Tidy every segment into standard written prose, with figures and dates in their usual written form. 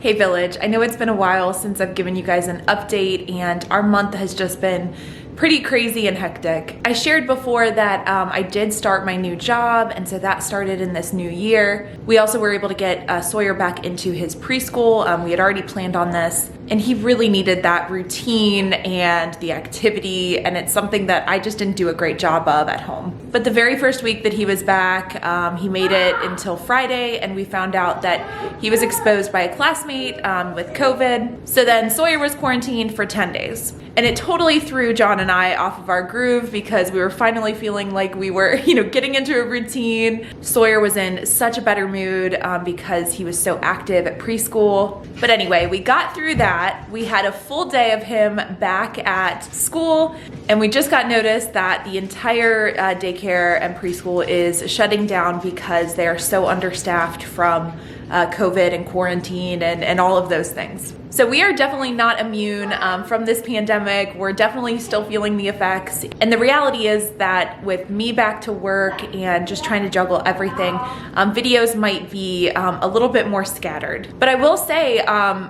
Hey Village, I know it's been a while since I've given you guys an update and our month has just been pretty crazy and hectic. I shared before that I did start my new job, and so that started in this new year. We also were able to get Sawyer back into his preschool. We had already planned on this, and he really needed that routine and the activity, and it's something that I just didn't do a great job of at home. But the very first week that he was back, he made it until Friday, and we found out that he was exposed by a classmate with COVID. So then Sawyer was quarantined for 10 days. And it totally threw John and I off of our groove because we were finally feeling like we were, getting into a routine. Sawyer was in such a better mood because he was so active at preschool. But anyway, we got through that. We had a full day of him back at school, and we just got notice that the entire daycare and preschool is shutting down because they are so understaffed from COVID and quarantine and all of those things. So we are definitely not immune from this pandemic. We're definitely still feeling the effects. And the reality is that with me back to work and just trying to juggle everything, videos might be a little bit more scattered. But I will say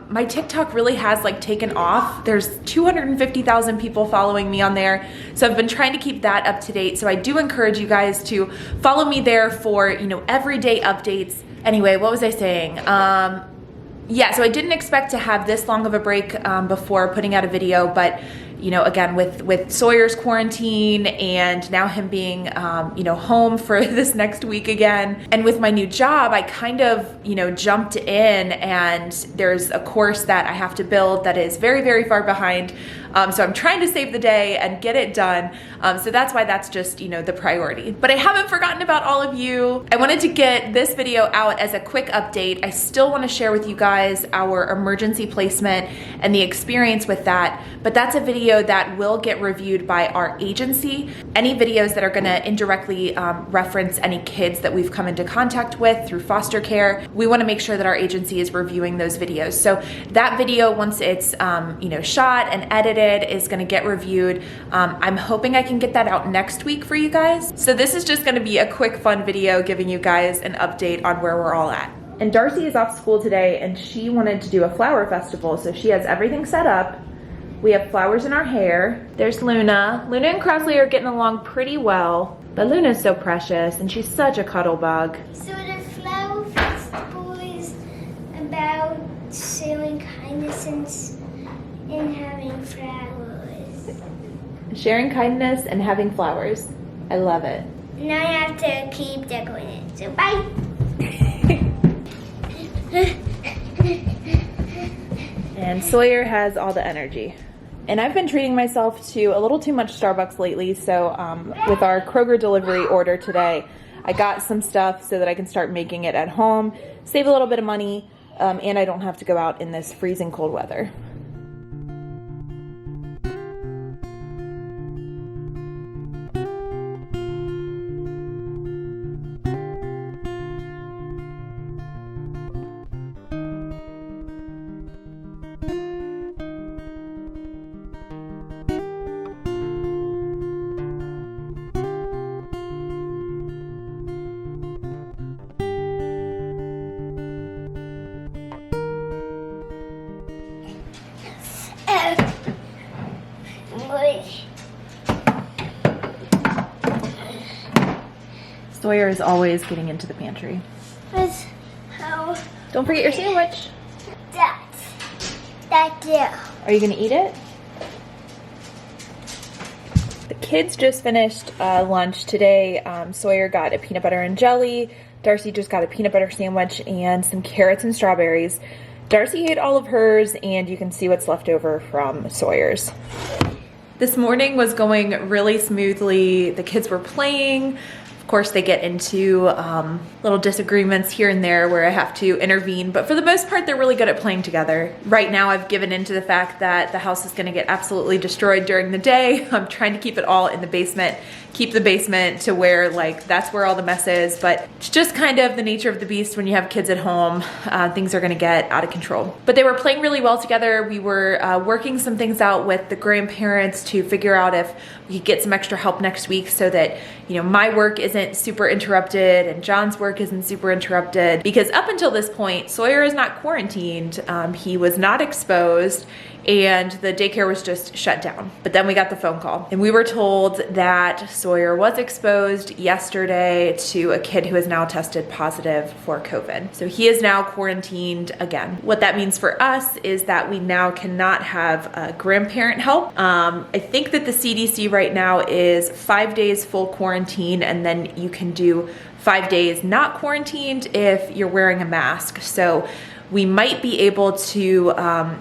my TikTok really has taken off. There's 250,000 people following me on there. So I've been trying to keep that up to date. So I do encourage you guys to follow me there for, everyday updates. Anyway, what was I saying? Yeah, so I didn't expect to have this long of a break before putting out a video, but again, with Sawyer's quarantine and now him being, home for this next week again, and with my new job, I kind of, jumped in, and there's a course that I have to build that is very, very far behind. So I'm trying to save the day and get it done. So that's why that's just, the priority. But I haven't forgotten about all of you. I wanted to get this video out as a quick update. I still want to share with you guys our emergency placement and the experience with that. But that's a video that will get reviewed by our agency. Any videos that are going to indirectly reference any kids that we've come into contact with through foster care, we want to make sure that our agency is reviewing those videos. So that video, once it's shot and edited, is going to get reviewed. I'm hoping I can get that out next week for you guys. So this is just going to be a quick fun video giving you guys an update on where we're all at. And Darcy is off school today, and she wanted to do a flower festival, so she has everything set up. We have flowers in our hair. There's Luna. Luna and Crosley are getting along pretty well, but Luna's so precious and she's such a cuddle bug. So the flower festival is about showing kindness and having flowers. Sharing kindness and having flowers. I love it. Now I have to keep decorating it, so bye. And Sawyer has all the energy. And I've been treating myself to a little too much Starbucks lately, so with our Kroger delivery order today, I got some stuff so that I can start making it at home, save a little bit of money, and I don't have to go out in this freezing cold weather. Sawyer is always getting into the pantry. How? Don't forget your sandwich. That's it. Are you gonna eat it? The kids just finished lunch today. Sawyer got a peanut butter and jelly. Darcy just got a peanut butter sandwich and some carrots and strawberries. Darcy ate all of hers, and you can see what's left over from Sawyer's. This morning was going really smoothly. The kids were playing. Of course, they get into little disagreements here and there where I have to intervene, but for the most part, they're really good at playing together. Right now, I've given in to the fact that the house is gonna get absolutely destroyed during the day. I'm trying to keep it all in the basement, keep the basement to where that's where all the mess is, but it's just kind of the nature of the beast when you have kids at home. Things are gonna get out of control. But they were playing really well together. We were working some things out with the grandparents to figure out if we could get some extra help next week so that, my work isn't isn't super interrupted and John's work isn't super interrupted, because up until this point, Sawyer is not quarantined. He was not exposed, and the daycare was just shut down. But then we got the phone call and we were told that Sawyer was exposed yesterday to a kid who is now tested positive for COVID. So he is now quarantined again. What that means for us is that we now cannot have grandparent help. I think that the CDC right now is 5 days full quarantine, and then you can do 5 days not quarantined if you're wearing a mask. So we might be able to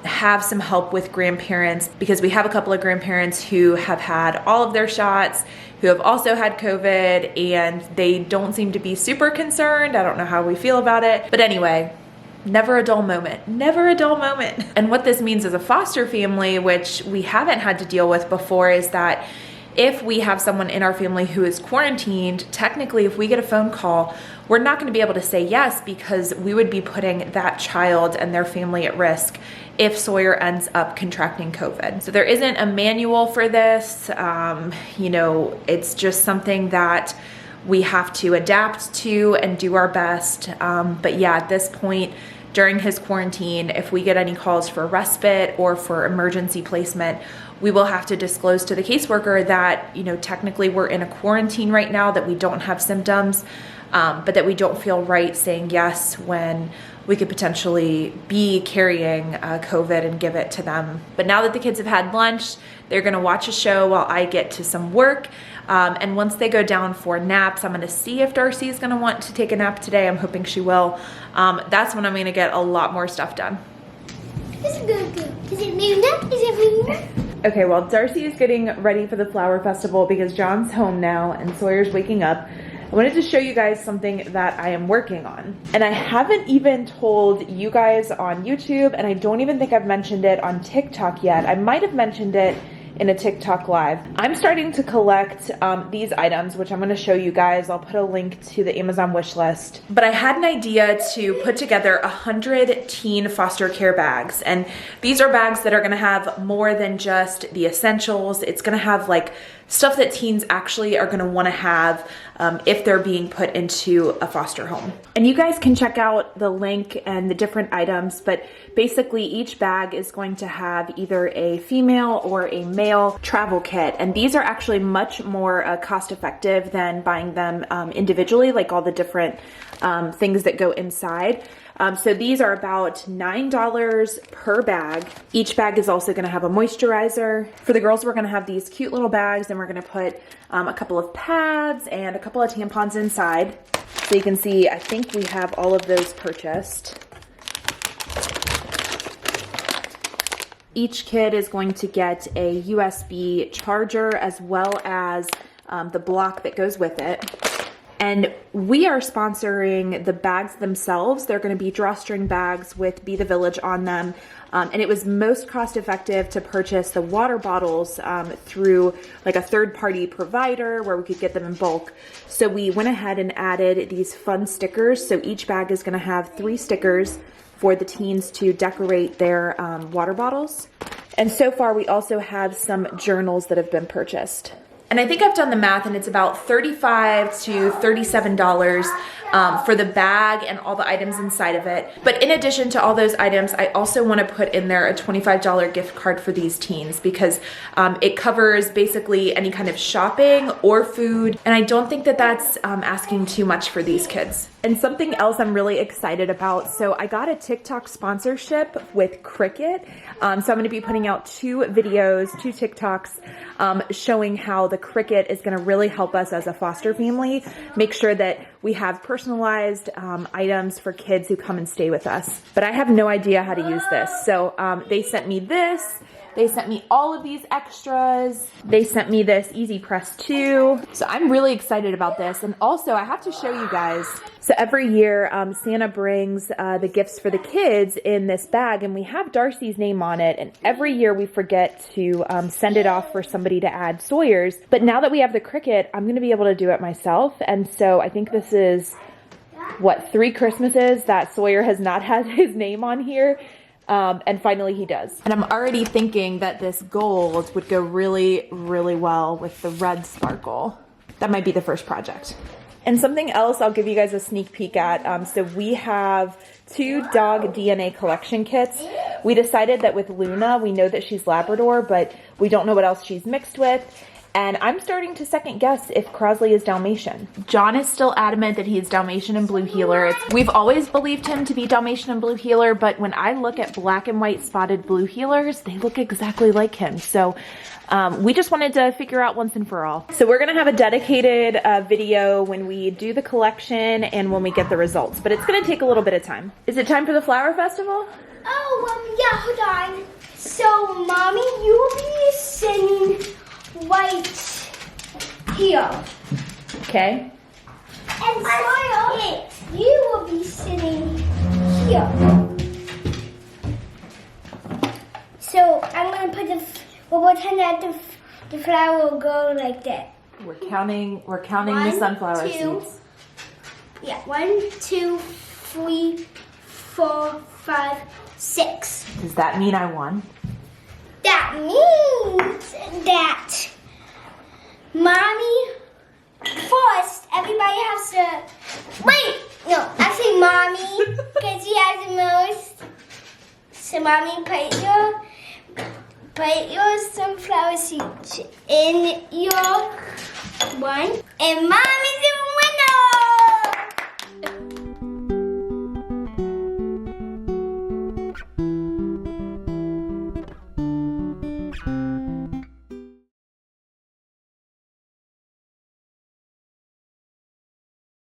have some help with grandparents, because we have a couple of grandparents who have had all of their shots, who have also had COVID, and they don't seem to be super concerned. I don't know how we feel about it. But anyway, never a dull moment, never a dull moment. And what this means as a foster family, which we haven't had to deal with before, is that if we have someone in our family who is quarantined, technically if we get a phone call, we're not going to be able to say yes, because we would be putting that child and their family at risk if Sawyer ends up contracting COVID. So there isn't a manual for this. You know, it's just something that we have to adapt to and do our best. But yeah, at this point, during his quarantine, if we get any calls for respite or for emergency placement, we will have to disclose to the caseworker that, you know, technically we're in a quarantine right now, that we don't have symptoms, but that we don't feel right saying yes when we could potentially be carrying COVID and give it to them. But now that the kids have had lunch, they're gonna watch a show while I get to some work. And once they go down for naps, I'm gonna see if Darcy is gonna want to take a nap today. I'm hoping she will. That's when I'm gonna get a lot more stuff done. Is it good? Is it Luna? Is it Luna? Okay, well, Darcy is getting ready for the flower festival because John's home now and Sawyer's waking up. I wanted to show you guys something that I am working on. And I haven't even told you guys on YouTube, and I don't even think I've mentioned it on TikTok yet. I might have mentioned it in a TikTok live. I'm starting to collect these items, which I'm gonna show you guys. I'll put a link to the Amazon wish list. But I had an idea to put together 100 teen foster care bags. And these are bags that are gonna have more than just the essentials. It's gonna have like stuff that teens actually are gonna wanna have if they're being put into a foster home. And you guys can check out the link and the different items, but basically each bag is going to have either a female or a male travel kit. And these are actually much more cost effective than buying them individually, like all the different things that go inside. So these are about $9 per bag. Each bag is also gonna have a moisturizer. For the girls, we're gonna have these cute little bags, and we're gonna put a couple of pads and a couple of tampons inside. So you can see, I think we have all of those purchased. Each kid is going to get a USB charger as well as the block that goes with it. And we are sponsoring the bags themselves. They're going to be drawstring bags with Be the Village on them. And it was most cost effective to purchase the water bottles through like a third-party provider where we could get them in bulk. So we went ahead and added these fun stickers. So each bag is going to have 3 stickers for the teens to decorate their water bottles. And so far we also have some journals that have been purchased. And I think I've done the math, and it's about $35 to $37 for the bag and all the items inside of it. But in addition to all those items, I also want to put in there a $25 gift card for these teens, because it covers basically any kind of shopping or food. And I don't think that that's asking too much for these kids. And something else I'm really excited about. So I got a TikTok sponsorship with Cricut. So I'm going to be putting out 2 videos, 2 TikToks showing how the Cricut is going to really help us as a foster family make sure that we have personalized items for kids who come and stay with us. But I have no idea how to use this. So they sent me this. They sent me all of these extras. They sent me this Easy Press 2. So I'm really excited about this. And also I have to show you guys. So every year Santa brings the gifts for the kids in this bag, and we have Darcy's name on it. And every year we forget to send it off for somebody to add Sawyer's. But now that we have the Cricut, I'm gonna be able to do it myself. And so I think this is, what, 3 Christmases that Sawyer has not had his name on here. And finally he does. And I'm already thinking that this gold would go really, really well with the red sparkle. That might be the first project. And something else I'll give you guys a sneak peek at. So we have 2 dog DNA collection kits. We decided that with Luna, we know that she's Labrador, but we don't know what else she's mixed with. And I'm starting to second guess if Crosley is Dalmatian. John is still adamant that he is Dalmatian and Blue Heeler. We've always believed him to be Dalmatian and Blue Heeler, but when I look at black and white spotted Blue Heelers, they look exactly like him. So we just wanted to figure out once and for all. So we're gonna have a dedicated video when we do the collection and when we get the results, but it's gonna take a little bit of time. Is it time for the flower festival? Oh, yeah, hold on. So, Mommy, you will be sitting right here. Okay. And Soil, you will be sitting here. So, I'm going to put we'll pretend that the flower will go like that. We're counting the sunflower seeds. Yeah, 1, 2, 3, 4, 5, 6. Does that mean I won? That means that Mommy, first, everybody has to, wait, no, actually Mommy, because she has the most. So Mommy, put your sunflower seeds in your one, and Mommy's the winner!